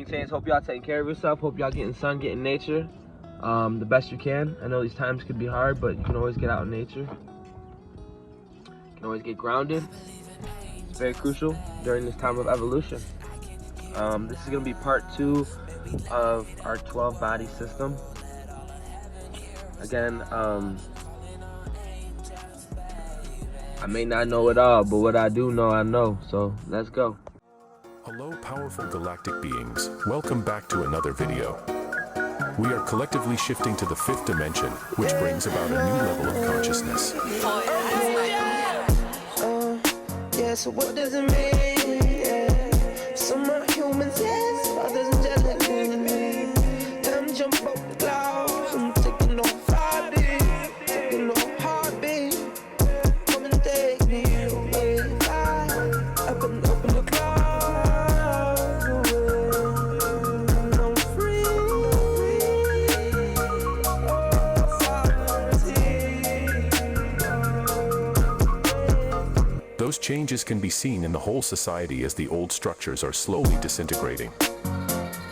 King Chains. Hope y'all taking care of yourself. Hope y'all getting sun, getting nature the best you can. I know these times could be hard, but you can always get out in nature. You can always get grounded. It's very crucial during this time of evolution. This is going to be part 2 of our 12 body system. Again, I may not know it all, but what I do know, I know. So let's go. Hello, powerful galactic beings. Welcome back to another video. We are collectively shifting to the 5th dimension, which brings about a new level of consciousness. Yeah, so what does it mean? Yeah. Some are humans, yes, others angelic. Time to jump up the clouds. I'm taking no heartbeat, taking no heartbeat. Come and take me away. Fly up and up in the clouds. I'm free. Those changes can be seen in the whole society as the old structures are slowly disintegrating.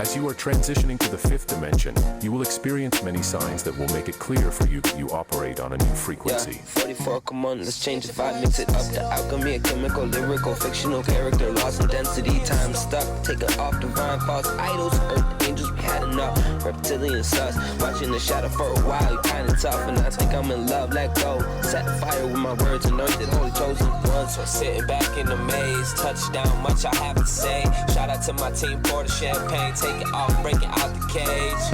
As you are transitioning to the 5th dimension, you will experience many signs that will make it clear for you that you operate on a new frequency. Yeah, 44, come on, let's change the vibe, mix it up. The alchemy, a chemical, lyrical, fictional character, lost in density, time stuck. Take it off divine, false idols, earth angels, we had enough. Reptilian sus, watching the shadow for a while, you kinda tough, and I think I'm in love, let go. Set fire with my words, anointed, holy chosen ones. So sitting back in the maze, touchdown, much I have to say. Shout out to my team for the champagne, take it off, break it out the cage.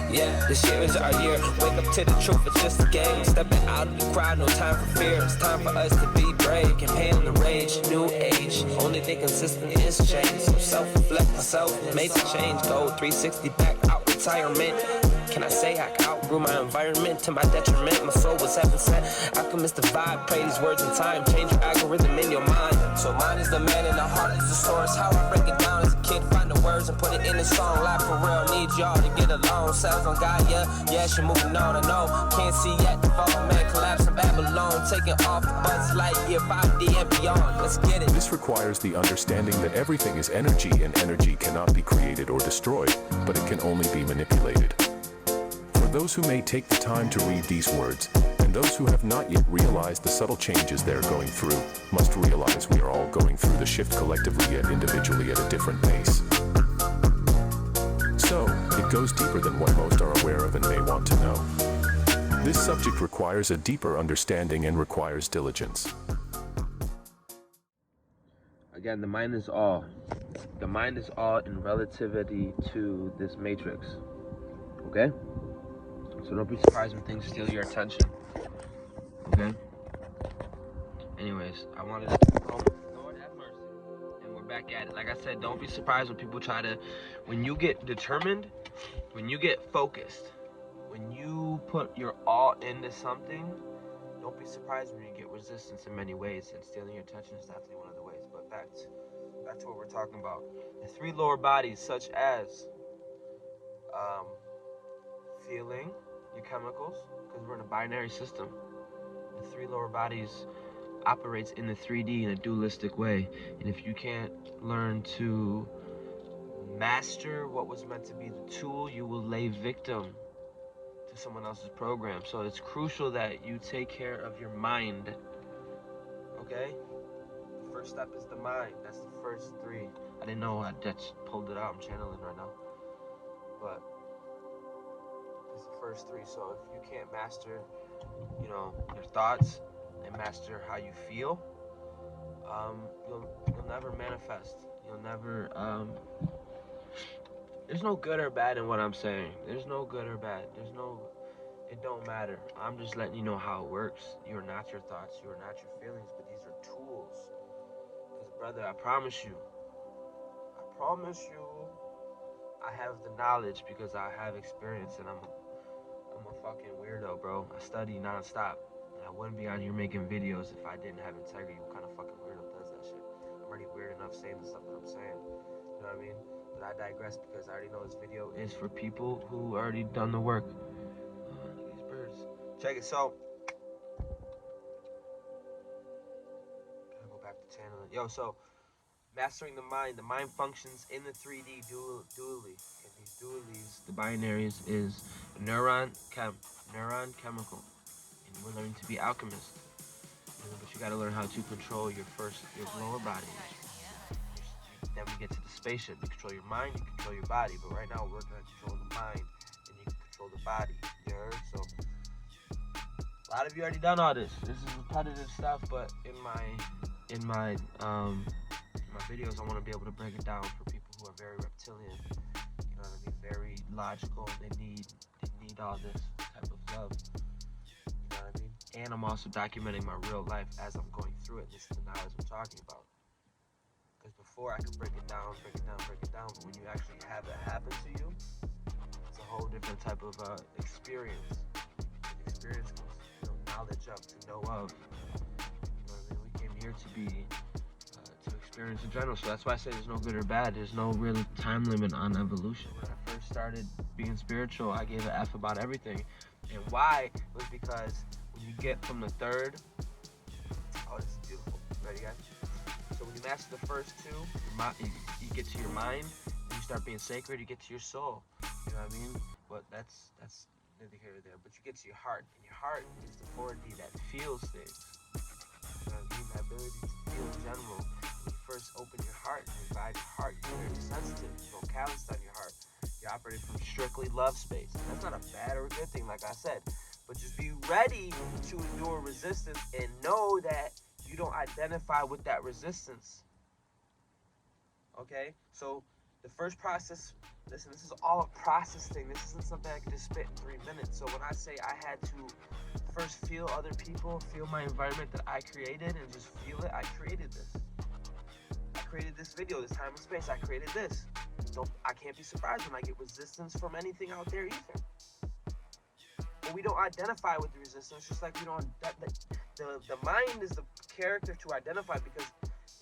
Yeah, this year is our year. Wake up to the truth, it's just a game. Stepping out of the crowd, no time for fear. It's time for us to be brave. Campaign the rage, new age. Only thing consistent is change. So self-reflect myself, made the change. Go 360 back out retirement. Can I say I outgrew my environment to my detriment? My soul was heaven sent. I can miss the vibe, pray these words in time. Change your algorithm in your mind. So mine is the man and the heart is the source. How I break it down as a kid, find the words and put it in a song. Life for real, need y'all to get along. Cells on God, yeah, yes, you're moving on, I know. Can't see yet, the fallen man collapse in Babylon. Taking off the bus light year 5D and beyond. Let's get it. This requires the understanding that everything is energy, and energy cannot be created or destroyed, but it can only be manipulated. For those who may take the time to read these words, and those who have not yet realized the subtle changes they're going through, must realize we are all going through the shift collectively yet individually at a different pace. So, it goes deeper than what most are aware of and may want to know. This subject requires a deeper understanding and requires diligence. Again, the mind is all. The mind is all in relativity to this matrix. Okay? So don't be surprised when things steal your attention. Okay? Anyways, I wanted to... Lord have mercy. And we're back at it. Like I said, don't be surprised when people try to... When you get determined, when you get focused, when you put your all into something, don't be surprised when you get resistance in many ways. And stealing your attention is definitely one of the ways. But back to what we're talking about. The 3 lower bodies, such as feeling, your chemicals, because we're in a binary system. The 3 lower bodies operates in the 3D in a dualistic way, and if you can't learn to master what was meant to be the tool, you will lay victim to someone else's program. So it's crucial that you take care of your mind. Okay? The first step is the mind. That's the first 3. I didn't know I just pulled it out. I'm channeling right now, but it's the first 3. So if you can't master, your thoughts and master how you feel, you'll never manifest. You'll never. There's no good or bad in what I'm saying. There's no good or bad. It don't matter. I'm just letting you know how it works. You are not your thoughts. You are not your feelings. But these are tools. Because brother, I promise you, I have the knowledge because I have experience, and I'm a fucking weirdo, bro. I study nonstop. And I wouldn't be out here making videos if I didn't have integrity. What kind of fucking weirdo does that shit? I'm already weird enough saying the stuff that I'm saying. You know what I mean? But I digress because I already know this video is for people who already done the work. Look at these birds. Check it. So, gotta go back to channeling. Yo, so Mastering the mind functions in the 3D dually. And these dualies, the binaries, is neuron chemical. And we're learning to be alchemists. But you got to learn how to control your lower body. Then we get to the spaceship. You control your mind, you control your body. But right now we're working on controlling the mind, and you can control the body. You heard? So a lot of you already done all this. This is repetitive stuff, but in my videos, I want to be able to break it down for people who are very reptilian. You know what I mean? Very logical. They need all this type of love. You know what I mean? And I'm also documenting my real life as I'm going through it. This is the knowledge I'm talking about. Because before I could break it down, but when you actually have it happen to you, it's a whole different type of experience. Experience comes, knowledge of, to know of. You know what I mean? We came here to be, to experience in general. So that's why I say there's no good or bad. There's no real time limit on evolution. When I first started being spiritual, I gave an F about everything. And why was because when you get from the third, oh, this is beautiful. Ready, guys? So when you master the first two, you get to your mind, and you start being sacred, you get to your soul. You know what I mean? But that's neither here nor there. But you get to your heart, and your heart is the 4D that feels things. You know what I mean? The ability to feel in general. When you first open your heart and revive your heart, you're very sensitive. There's no callous on your heart. You're operating from strictly love space. That's not a bad or a good thing, like I said. But just be ready to endure resistance and know that you don't identify with that resistance. Okay? So the first process, listen, this is all a process thing. This isn't something I can just spit in 3 minutes. So when I say I had to first feel other people, feel my environment that I created, and just feel it, I created this. I created this video, this time and space. I created this. I can't be surprised when I get resistance from anything out there either. But we don't identify with the resistance, just like we don't. The mind is the character to identify because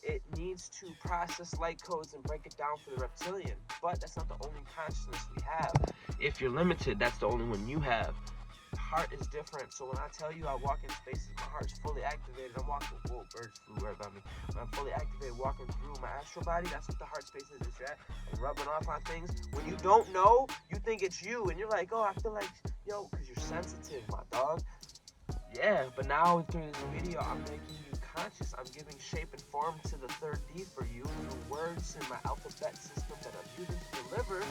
it needs to process light codes and break it down for the reptilian. But that's not the only consciousness we have. If you're limited, that's the only one you have. Heart is different. So when I tell you I walk in spaces, my heart's fully activated. I'm walking. Whoa, birds flew right by me. When I'm fully activated, walking through my astral body. That's what the heart space is. It's that and rubbing off on things. When you don't know, you think it's you, and you're like, oh, I feel like, yo, because you're sensitive, my dog. Yeah, but now through this video, I'm making you conscious. I'm giving shape and form to the 3D for you through words in my alphabet system that I'm using to deliver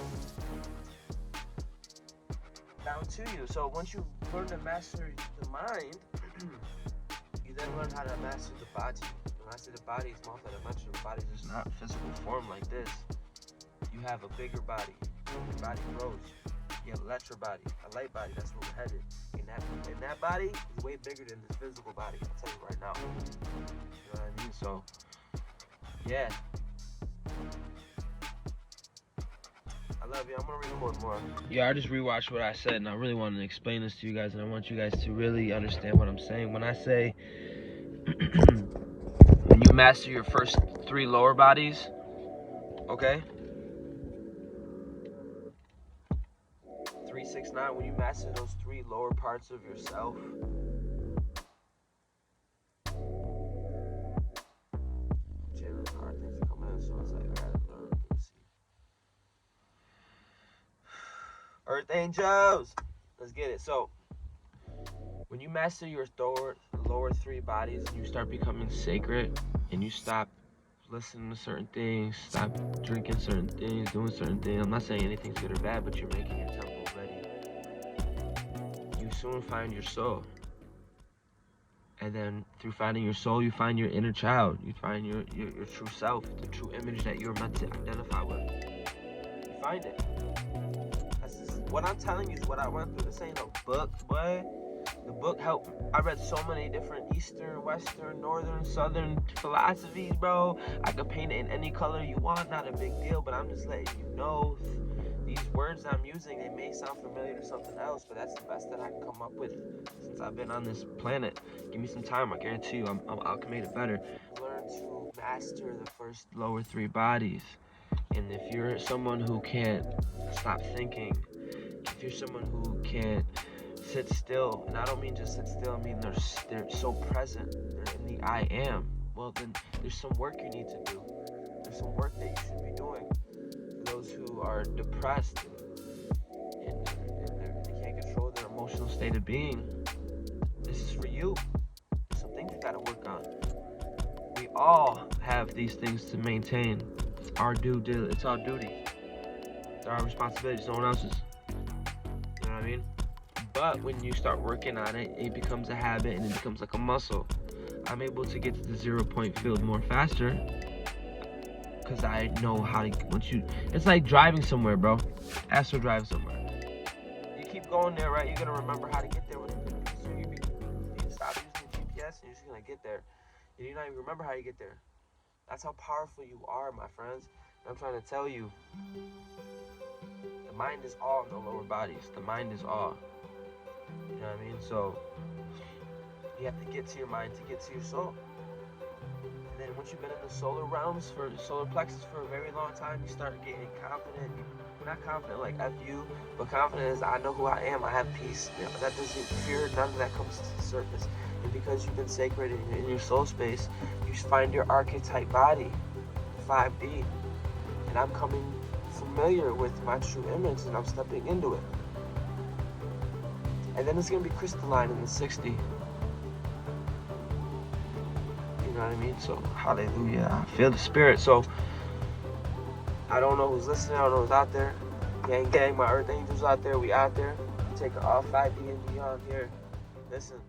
down to you. So once you learn to master the mind, you then learn how to master the body. When I say the body is multidimensional, the body is not physical form like this. You have a bigger body. Your body grows. You have a electro body, a light body. That's where we're headed. And that body is way bigger than this physical body. I'll tell you right now. You know what I mean? So, yeah. I love you. I'm gonna record more. Yeah, I just rewatched what I said, and I really wanted to explain this to you guys, and I want you guys to really understand what I'm saying. When I say, when you master your first 3 lower bodies, okay? 369, when you master those 3 lower parts of yourself, hard things are coming in, so it's like, I gotta learn. Let me see. Earth angels, let's get it. So when you master your lower 3 bodies, you start becoming sacred, and you stop listening to certain things, stop drinking certain things, doing certain things. I'm not saying anything's good or bad, but you're making your temple ready. You soon find your soul. And then through finding your soul, you find your inner child. You find your true self, the true image that you're meant to identify with. You find it. What I'm telling you is what I went through. This ain't no book, boy. The book helped. I read so many different Eastern, Western, Northern, Southern philosophies, bro. I could paint it in any color you want. Not a big deal, but I'm just letting you know. These words I'm using, they may sound familiar to something else, but that's the best that I can come up with since I've been on this planet. Give me some time, I guarantee you, I'll make it better. Learn to master the first lower 3 bodies. And if you're someone who can't stop thinking, if you're someone who can't sit still, and I don't mean just sit still, I mean they're so present, they're in the I am, well then there's some work you need to do. there's some work that you should be doing. For those who are depressed and they can't control their emotional state of being, this is for you. Some things you gotta work on. We all have these things to maintain. It's our duty. It's our duty. It's our responsibility. It's no one else's. You know what I mean? But when you start working on it, it becomes a habit and it becomes like a muscle. I'm able to get to the 0-point field more faster because I know how to. It's like driving somewhere, bro. Astro drive somewhere. You keep going there, right? You're gonna remember how to get there. So you stop using GPS and you're just gonna get there. And you don't even remember how you get there. That's how powerful you are, my friends. And I'm trying to tell you, the mind is all in the lower bodies. The mind is all. You know what I mean? So you have to get to your mind to get to your soul. And then once you've been in the solar realms for solar plexus for a very long time, you start getting confident. You're not confident like F you, but confident is I know who I am, I have peace. You know, that doesn't fear, none of that comes to the surface. And because you've been sacred in your soul space, you find your archetype body, 5D. And I'm coming familiar with my true image and I'm stepping into it. And then it's gonna be crystalline in the 60. You know what I mean? So hallelujah. I feel the spirit. So I don't know who's listening, I don't know who's out there. Gang, my earth angels out there, we out there. Take all 5D and beyond here. Listen.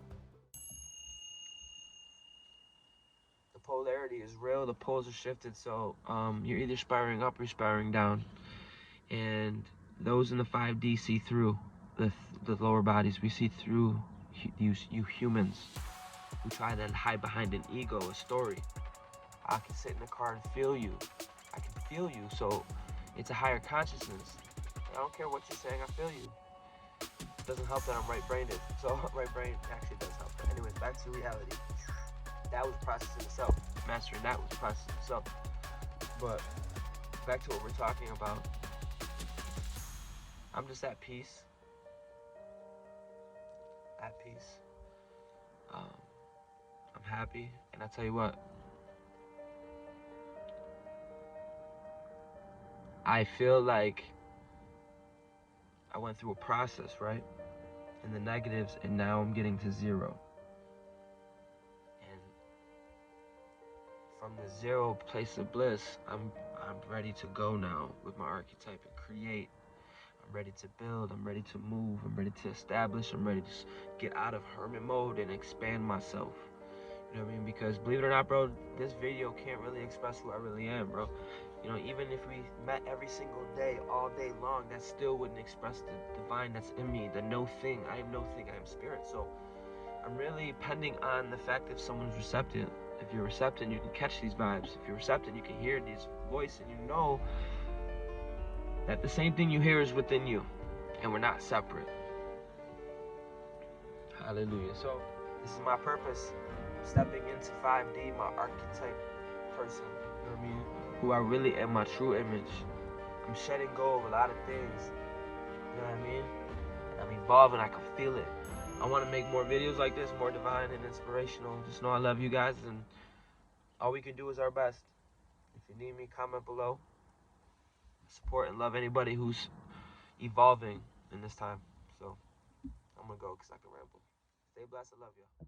The polarity is real, the poles are shifted, so you're either spiraling up or spiraling down. And those in the 5D see through the lower bodies. We see through you humans who try to hide behind an ego, a story. I can sit in the car and feel you. I can feel you, so it's a higher consciousness. I don't care what you're saying, I feel you. It doesn't help that I'm right-brained, so right brain actually does help. But anyways, back to reality. That was processing itself. Mastering that was processing itself. But back to what we're talking about. I'm just at peace. At peace. I'm happy, and I tell you what, I feel like I went through a process, right? In the negatives, and now I'm getting to 0. And from the 0 place of bliss, I'm ready to go now with my archetype and create. I'm ready to build, I'm ready to move, I'm ready to establish, I'm ready to get out of hermit mode and expand myself. You know what I mean? Because believe it or not, bro, this video can't really express who I really am, bro. You know, even if we met every single day, all day long, that still wouldn't express the divine that's in me, the no thing. I am no thing, I am spirit. So I'm really pending on the fact if someone's receptive. If you're receptive, you can catch these vibes. If you're receptive, you can hear this voice, and you know that the same thing you hear is within you, and we're not separate. Hallelujah. So this is my purpose, stepping into 5D, my archetype person, you know what I mean, who I really am, my true image. I'm shedding go of a lot of things, you know what I mean, and I'm evolving, I can feel it. I want to make more videos like this, more divine and inspirational. Just know I love you guys, and all we can do is our best. If you need me, comment below. Support and love anybody who's evolving in this time. So I'm gonna go because I can ramble. Stay blessed. I love you.